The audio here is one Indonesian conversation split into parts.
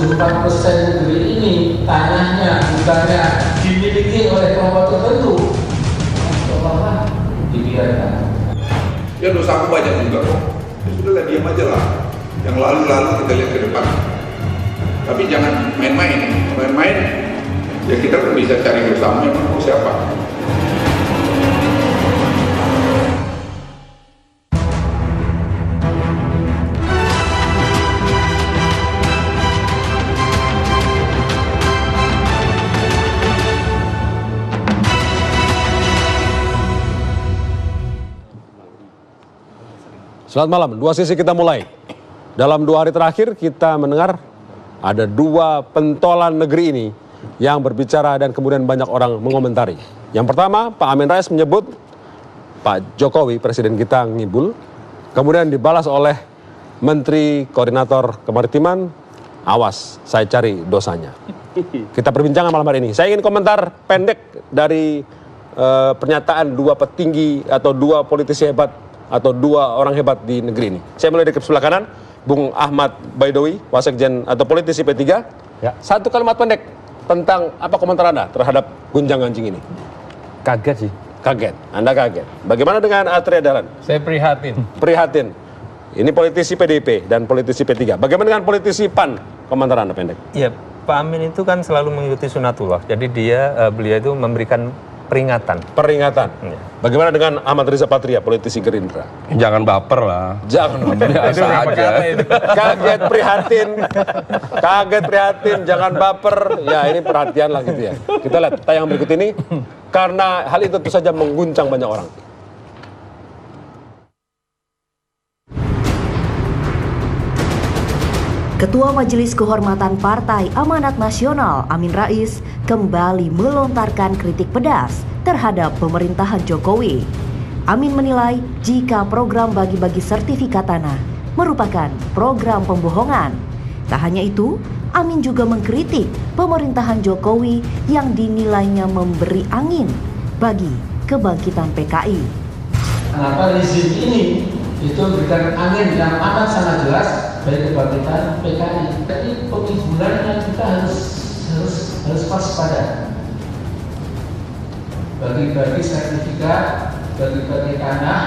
74% negeri ini tanahnya bukannya dimiliki oleh kelompok tertentu, seolah dibiarkan. Ya dosa aku banyak juga kok. Ya sudahlah, diam aja lah. Yang lalu-lalu kita lihat ke depan. Tapi jangan main-main. Main-main, ya kita pun bisa cari bersama memang mau siapa. Selamat malam, dua sisi kita mulai. Dalam 2 hari terakhir kita mendengar ada 2 pentolan negeri ini yang berbicara dan kemudian banyak orang mengomentari. Yang pertama, Pak Amin Rais menyebut Pak Jokowi, presiden kita, ngibul. Kemudian dibalas oleh Menteri Koordinator Kemaritiman, awas, saya cari dosanya. Kita perbincangan malam hari ini. Saya ingin komentar pendek dari pernyataan 2 petinggi atau 2 politisi hebat atau 2 orang hebat di negeri ini. Saya mulai dari sebelah kanan, Bung Ahmad Baidowi, Wasekjen atau politisi P3. Ya. 1 kalimat pendek tentang apa komentar Anda terhadap gunjang-ganjing ini? Kaget sih. Kaget, Anda kaget. Bagaimana dengan Atria Dahlan? Saya prihatin. Prihatin. Ini politisi PDIP dan politisi P3. Bagaimana dengan politisi PAN? Komentar Anda pendek. Iya, Pak Amin itu kan selalu mengikuti sunatullah. Jadi beliau itu memberikan peringatan. Ya. Bagaimana dengan Ahmad Riza Patria, politisi Gerindra? Jangan baper lah. Jangan biasa aja. Kaget prihatin, jangan baper. Ya ini perhatian lah gitu ya. Kita lihat tayangan berikut ini karena hal itu tentu saja mengguncang banyak orang. Ketua Majelis Kehormatan Partai Amanat Nasional Amin Rais kembali melontarkan kritik pedas terhadap pemerintahan Jokowi. Amin menilai jika program bagi-bagi sertifikat tanah merupakan program pembohongan. Tak hanya itu, Amin juga mengkritik pemerintahan Jokowi yang dinilainya memberi angin bagi kebangkitan PKI. Kenapa rezim ini itu memberikan angin yang amat sangat jelas bagi kebangkitan PKI. Jadi pengiburannya kita harus waspada. Bagi-bagi sertifikat, bagi-bagi tanah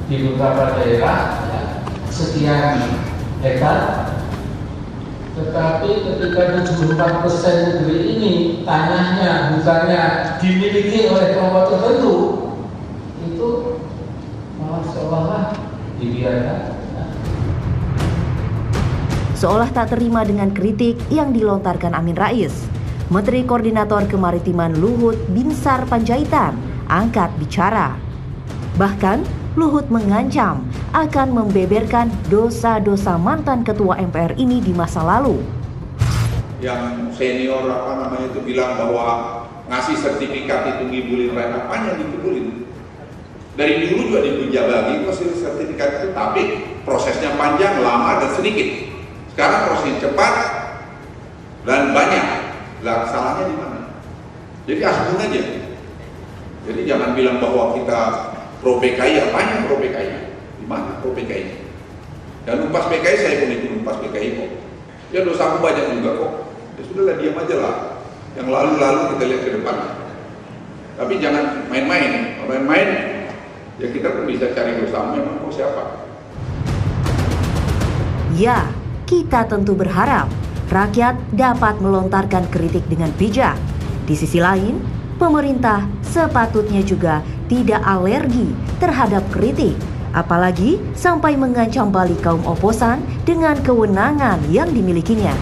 di beberapa daerah ya, sekian hektar. Tetapi ketika 74% negeri ini tanahnya bukannya dimiliki oleh kelompok tertentu, itu malah seolah dibiarkan. Seolah tak terima dengan kritik yang dilontarkan Amin Rais, Menteri Koordinator Kemaritiman Luhut Binsar Panjaitan angkat bicara. Bahkan Luhut mengancam akan membeberkan dosa-dosa mantan Ketua MPR ini di masa lalu. Yang senior itu bilang bahwa ngasih sertifikat itu ngibulin rakyat, apanya dikibulin? Dari dulu juga dibagi sertifikat itu, tapi prosesnya panjang, lama, dan sedikit. Sekarang prosesnya cepat dan banyak. Lah salahnya di mana? Jadi asbun aja. Jadi jangan bilang bahwa kita pro PKI, apanya pro PKI? Di mana pro PKI? Dan umpas PKI saya pun ikut umpas PKI kok. Ya dosa aku banyak juga kok. Ya sudahlah, diam aja lah. Yang lalu-lalu kita lihat ke depan. Tapi jangan main-main. Main-main, ya kita pun bisa cari bersama memang mau siapa. Ya, kita tentu berharap rakyat dapat melontarkan kritik dengan bijak. Di sisi lain, pemerintah sepatutnya juga tidak alergi terhadap kritik, apalagi sampai mengancam balik kaum oposan dengan kewenangan yang dimilikinya.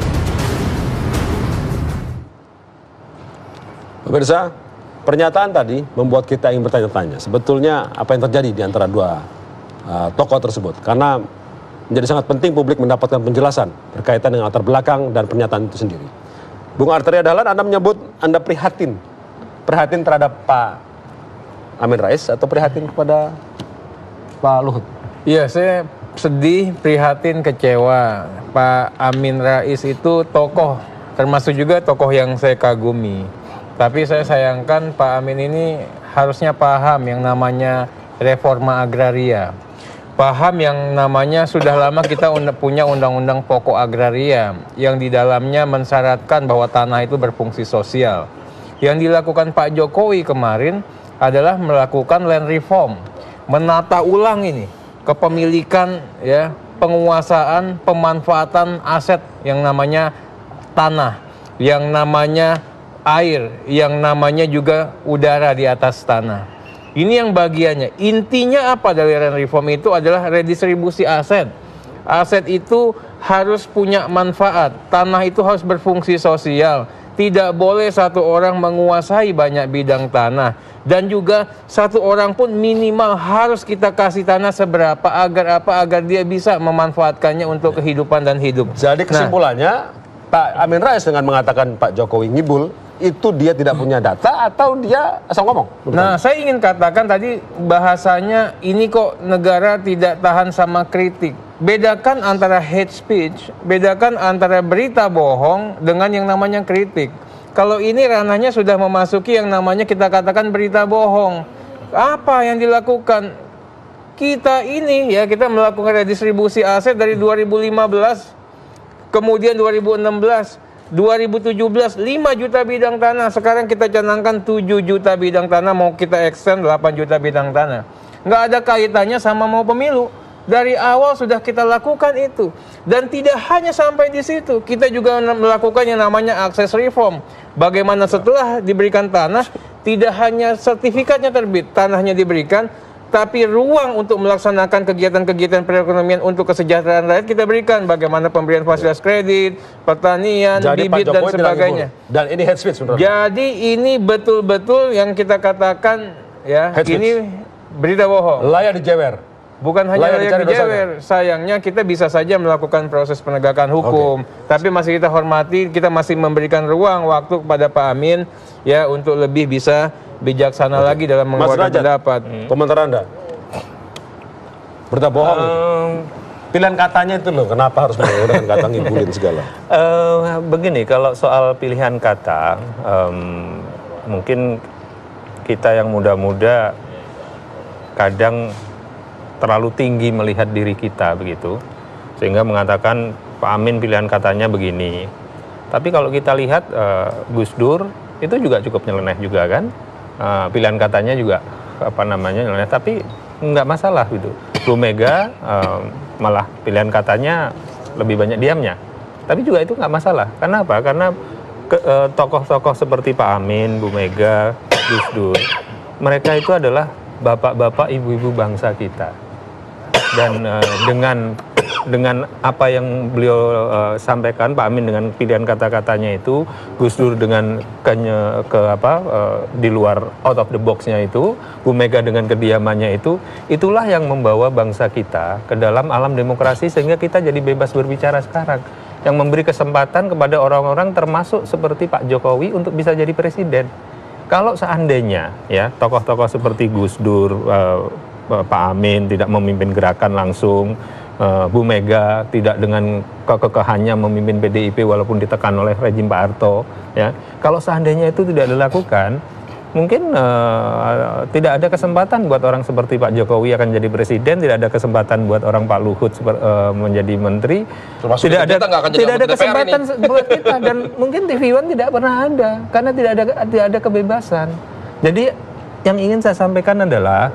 Pemirsa, pernyataan tadi membuat kita ingin bertanya-tanya, sebetulnya apa yang terjadi di antara 2 tokoh tersebut? Karena menjadi sangat penting publik mendapatkan penjelasan berkaitan dengan latar belakang dan pernyataan itu sendiri. Bung Atria Dahlan, Anda menyebut Anda prihatin terhadap Pak Amin Rais atau prihatin kepada Pak Luhut? Iya, saya sedih, prihatin, kecewa. Pak Amin Rais itu tokoh, termasuk juga tokoh yang saya kagumi. Tapi saya sayangkan Pak Amin ini harusnya paham yang namanya reforma agraria. paham yang namanya sudah lama kita punya undang-undang pokok agraria yang di dalamnya mensyaratkan bahwa tanah itu berfungsi sosial. Yang dilakukan Pak Jokowi kemarin adalah melakukan land reform, menata ulang ini kepemilikan, ya, penguasaan, pemanfaatan aset yang namanya tanah, yang namanya air, yang namanya juga udara di atas tanah. Ini yang bagiannya. Intinya apa dari land reform itu adalah redistribusi aset. Aset itu harus punya manfaat. Tanah itu harus berfungsi sosial. Tidak boleh satu orang menguasai banyak bidang tanah. Dan juga satu orang pun minimal harus kita kasih tanah seberapa agar dia bisa memanfaatkannya untuk kehidupan dan hidup. Jadi kesimpulannya, Pak Amin Rais dengan mengatakan Pak Jokowi ngibul, itu dia tidak punya data atau dia asal ngomong? Nah, saya ingin katakan tadi bahasanya ini kok negara tidak tahan sama kritik. Bedakan antara hate speech, bedakan antara berita bohong dengan yang namanya kritik. Kalau ini ranahnya sudah memasuki yang namanya kita katakan berita bohong. Apa yang dilakukan? Kita ini, ya, kita melakukan redistribusi aset dari 2015, kemudian 2016, 2017 5 juta bidang tanah, sekarang kita canangkan 7 juta bidang tanah, mau kita extend 8 juta bidang tanah. Nggak ada kaitannya sama mau pemilu. Dari awal sudah kita lakukan itu. Dan tidak hanya sampai di situ, kita juga melakukan yang namanya akses reform. Bagaimana setelah diberikan tanah, tidak hanya sertifikatnya terbit, tanahnya diberikan, tapi ruang untuk melaksanakan kegiatan-kegiatan perekonomian untuk kesejahteraan rakyat kita berikan. Bagaimana pemberian fasilitas kredit, pertanian, jadi bibit dan sebagainya. Dan ini hate speech menurut Jadi ini betul-betul yang kita katakan, ya, ini berita bohong. layak dijewer. Bukan hanya layak dijewer, sayangnya kita bisa saja melakukan proses penegakan hukum. Tapi masih kita hormati, kita masih memberikan ruang waktu kepada Pak Amin, ya, untuk lebih bisa bijaksana lagi dalam mengeluarkan pendapat. Komentar Anda? Berita bohong. Pilihan katanya itu loh, kenapa harus menggunakan kata ngibulin segala? Begini, kalau soal pilihan kata, mungkin kita yang muda-muda kadang terlalu tinggi melihat diri kita begitu, sehingga mengatakan Pak Amin pilihan katanya begini. Tapi kalau kita lihat Gus Dur itu juga cukup nyeleneh juga kan, pilihan katanya juga nyeleneh, tapi nggak masalah gitu. Bu Mega malah pilihan katanya lebih banyak diamnya, tapi juga itu nggak masalah. Karena apa? Karena tokoh-tokoh seperti Pak Amin, Bu Mega, Gus Dur, mereka itu adalah bapak-bapak, ibu-ibu bangsa kita. Dan dengan apa yang beliau sampaikan, Pak Amin dengan pilihan kata-katanya itu, Gus Dur dengan di luar out of the box-nya itu, Bu Mega dengan kediamannya itu, itulah yang membawa bangsa kita ke dalam alam demokrasi sehingga kita jadi bebas berbicara sekarang. Yang memberi kesempatan kepada orang-orang termasuk seperti Pak Jokowi untuk bisa jadi presiden. Kalau seandainya, ya, tokoh-tokoh seperti Gus Dur, Pak Amin tidak memimpin gerakan langsung, Bu Mega tidak dengan kekehannya memimpin PDIP walaupun ditekan oleh rejim Pak Harto, ya. Kalau seandainya itu tidak dilakukan, mungkin tidak ada kesempatan buat orang seperti Pak Jokowi akan jadi presiden, tidak ada kesempatan buat orang Pak Luhut menjadi menteri, Termasuk tidak ada DPR kesempatan buat kita, dan mungkin TV One tidak pernah ada karena tidak ada kebebasan. Jadi yang ingin saya sampaikan adalah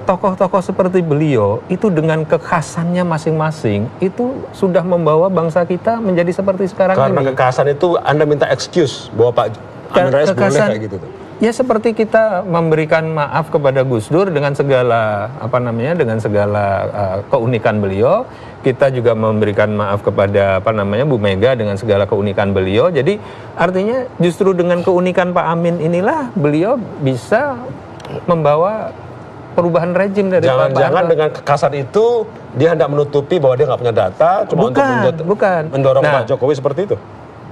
tokoh-tokoh seperti beliau itu dengan kekhasannya masing-masing itu sudah membawa bangsa kita menjadi seperti sekarang ini. Karena kekhasan itu Anda minta excuse bahwa Pak Amin Rais boleh kayak gitu tuh. Ya seperti kita memberikan maaf kepada Gus Dur dengan segala dengan segala keunikan beliau, kita juga memberikan maaf kepada Bu Mega dengan segala keunikan beliau. Jadi artinya justru dengan keunikan Pak Amin inilah beliau bisa membawa perubahan rejim dari jangan-jangan dengan kekhasan itu dia hendak menutupi bahwa dia nggak punya data, cuma untuk mendorong Pak Jokowi seperti itu.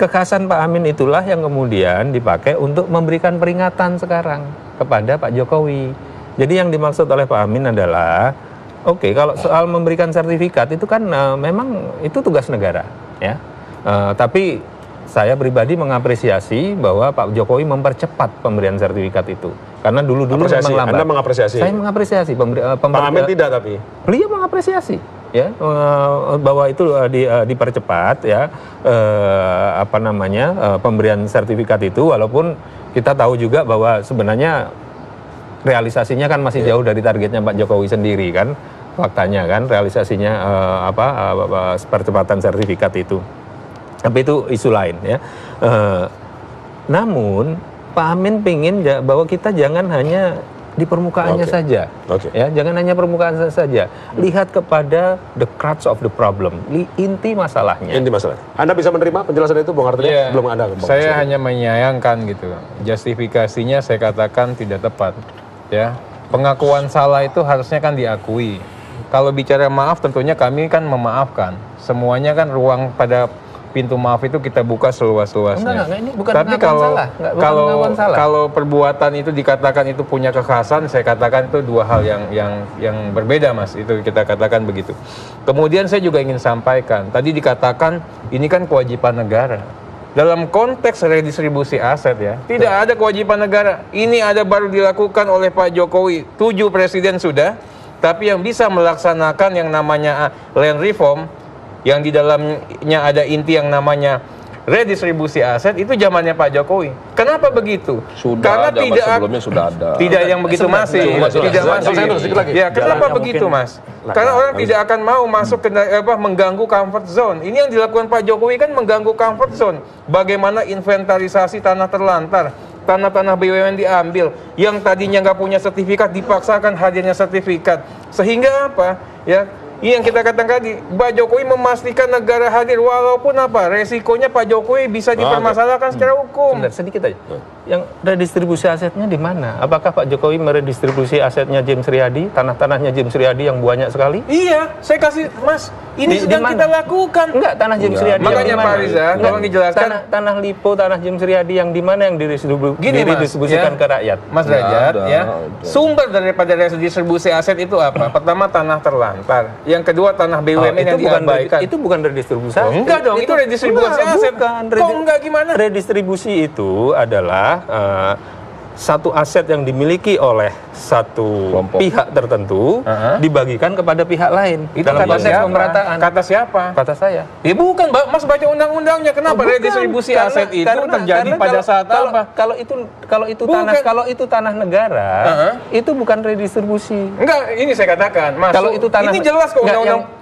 Kekhasan Pak Amin itulah yang kemudian dipakai untuk memberikan peringatan sekarang kepada Pak Jokowi. Jadi yang dimaksud oleh Pak Amin adalah, kalau soal memberikan sertifikat itu kan memang itu tugas negara, ya. Tapi saya pribadi mengapresiasi bahwa Pak Jokowi mempercepat pemberian sertifikat itu. Karena dulu-dulu memang lambat. Anda mengapresiasi? Saya mengapresiasi. Pak Amin tidak tapi? Beliau mengapresiasi ya bahwa itu dipercepat ya pemberian sertifikat itu, walaupun kita tahu juga bahwa sebenarnya realisasinya kan masih jauh dari targetnya Pak Jokowi sendiri kan, faktanya kan realisasinya percepatan sertifikat itu. Tapi itu isu lain ya. Namun Pak Amin pengen bahwa kita jangan hanya di permukaannya saja, ya, jangan hanya permukaan saja. Lihat kepada the crux of the problem, inti masalahnya. Inti masalah. Anda bisa menerima penjelasan itu, Bung Arteria? Ya, belum ada. Saya hanya menyayangkan gitu. Justifikasinya saya katakan tidak tepat. Ya, pengakuan salah itu harusnya kan diakui. Kalau bicara maaf, tentunya kami kan memaafkan. Semuanya kan ruang pada pintu maaf itu kita buka seluas-luasnya. Enggak, ini bukan tapi kalau perbuatan itu dikatakan itu punya kekhasan, saya katakan itu dua hal yang berbeda, Mas. Itu kita katakan begitu. Kemudian saya juga ingin sampaikan, tadi dikatakan ini kan kewajiban negara. Dalam konteks redistribusi aset ya, tidak ada kewajiban negara. Ini ada baru dilakukan oleh Pak Jokowi. 7 presiden sudah, tapi yang bisa melaksanakan yang namanya land reform, yang di dalamnya ada inti yang namanya redistribusi aset, itu zamannya Pak Jokowi. Kenapa begitu? Sudah karena ada, tidak sebelumnya sudah ada. Tidak yang begitu masih. Tidak masih. Ya, kenapa begitu, Mas? Karena orang tidak akan mau masuk ke mengganggu comfort zone. Ini yang dilakukan Pak Jokowi kan mengganggu comfort zone. Bagaimana inventarisasi tanah terlantar, tanah-tanah BUMN diambil, yang tadinya nggak punya sertifikat dipaksakan hadirnya sertifikat. Sehingga apa? Ya, ini yang kita katakan tadi, Pak Jokowi memastikan negara hadir, walaupun apa resikonya Pak Jokowi bisa dipermasalahkan secara hukum. Sebentar, sedikit aja. Yang redistribusi asetnya di mana? Apakah Pak Jokowi meredistribusi asetnya James Riyadi, tanah-tanahnya James Riyadi yang banyak sekali? Iya, saya kasih, Mas, ini sedang kita lakukan. Enggak, tanah James Riyadi. Makanya Pak Riza, tolong dijelaskan. Tanah Lipo, tanah James Riyadi yang di mana yang didistribusikan ke rakyat? Mas Derajat, ya. Sumber daripada redistribusi aset itu apa? Pertama, tanah terlantar. Yang kedua, tanah BUMN yang diabaikan. Itu bukan redistribusi aset. Enggak dong, itu redistribusi aset. Kok enggak gimana? Redistribusi itu adalah satu aset yang dimiliki oleh satu pihak tertentu dibagikan kepada pihak lain. Itu dalam kata konteks siapa? pemerataan. Kata siapa? Kata saya. Ya bukan, Mas baca undang-undangnya. Kenapa redistribusi aset itu terjadi pada saat apa? Kalau itu tanah negara, itu bukan redistribusi. Enggak, ini saya katakan, Mas. Kalau itu tanah, ini jelas kok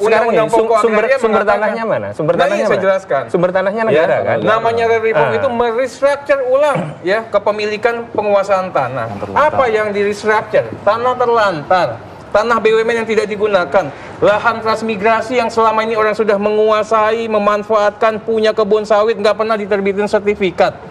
undang-undang pokok sumber tanahnya mana? Sumber tanahnya saya jelaskan. Sumber tanahnya negara kan. Namanya reform itu merestructure ulang ya kepemilikan penguasaan tanah. Apa yang di-restructure? Tanah terlantar, tanah BUMN yang tidak digunakan, lahan transmigrasi yang selama ini orang sudah menguasai, memanfaatkan, punya kebun sawit, nggak pernah diterbitin sertifikat.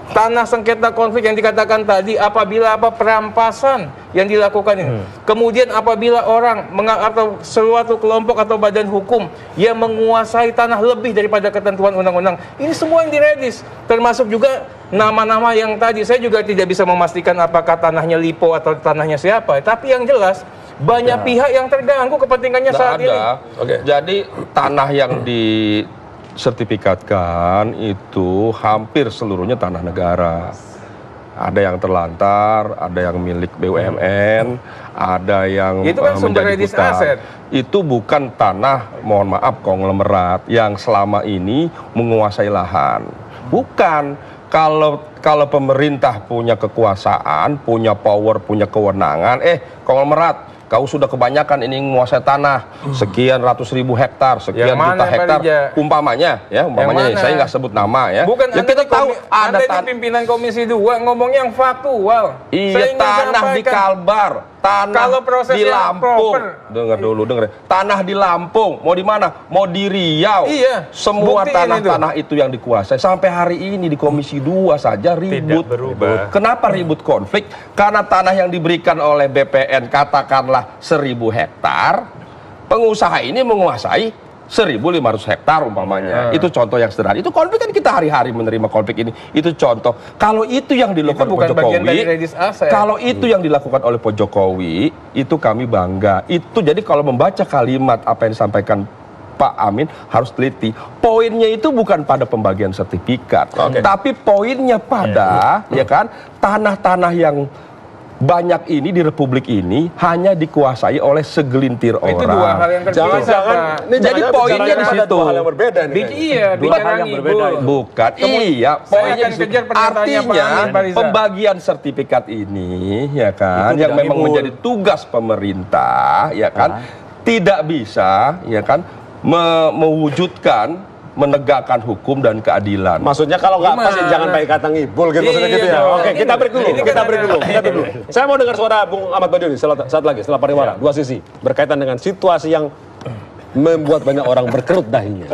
Tanah sengketa konflik yang dikatakan tadi, apabila perampasan yang dilakukan ini. Kemudian apabila orang atau suatu kelompok atau badan hukum yang menguasai tanah lebih daripada ketentuan undang-undang, ini semua yang diredis. Termasuk juga nama-nama yang tadi, saya juga tidak bisa memastikan apakah tanahnya Lipo atau tanahnya siapa. Tapi yang jelas, banyak pihak yang terganggu kepentingannya saat ini. Jadi tanah yang disertifikatkan itu hampir seluruhnya tanah negara. Ada yang terlantar, ada yang milik BUMN, ada yang itu kan sumber redis aset. Itu bukan tanah, mohon maaf, konglomerat yang selama ini menguasai lahan. Bukan. Kalau pemerintah punya kekuasaan, punya power, punya kewenangan, konglomerat, kau sudah kebanyakan ini menguasai tanah sekian ratus ribu hektar, sekian juta hektar, umpamanya saya nggak sebut nama ya. Bukan, ya kita tahu ada pimpinan Komisi 2 ngomongnya yang faktual. Iya, tanah di Kalbar, tanah di Lampung. Dengar dulu, tanah di Lampung, mau di mana? Mau di Riau. Iya. Semua tanah-tanah itu yang dikuasai. Sampai hari ini di Komisi 2 saja ribut. Tidak berubah. Kenapa ribut konflik? Karena tanah yang diberikan oleh BPN katakanlah 1.000 hektar, pengusaha ini menguasai 1.500 hektar umpamanya. Itu contoh yang sederhana. Itu konflik kan kita hari-hari menerima konflik ini. Itu contoh. Kalau itu yang dilakukan Pak Jokowi, kalau itu yang dilakukan oleh Pak Jokowi, itu kami bangga. Itu jadi kalau membaca kalimat apa yang disampaikan Pak Amin harus teliti. Poinnya itu bukan pada pembagian sertifikat, tapi poinnya pada ya kan tanah-tanah yang banyak ini di Republik ini hanya dikuasai oleh segelintir orang. Itu dua hal yang berbeda. Jangan-jangan ini Jadi poinnya di situ. dua hal yang berbeda nih. Iya, bicara ngibul. Bukan, iya. Saya akan Poinnya kejar pernyataannya Pak artinya Amin, Pak Riza. pembagian sertifikat ini, ya kan, Itu yang tidak memang ngibul. menjadi tugas pemerintah, ya kan, tidak bisa, ya kan, mewujudkan menegakkan hukum dan keadilan. Maksudnya kalau nggak pas Gimana? jangan pakai kata ngibul gitu, maksudnya Iya gitu ya. dong. Oke, kita break dulu. Ini kan Kita break ada- dulu. Kita break dulu. Saya mau dengar suara Bung Ahmad Badiuni saat lagi setelah pariwara. Dua sisi berkaitan dengan situasi yang membuat banyak orang berkerut dahinya.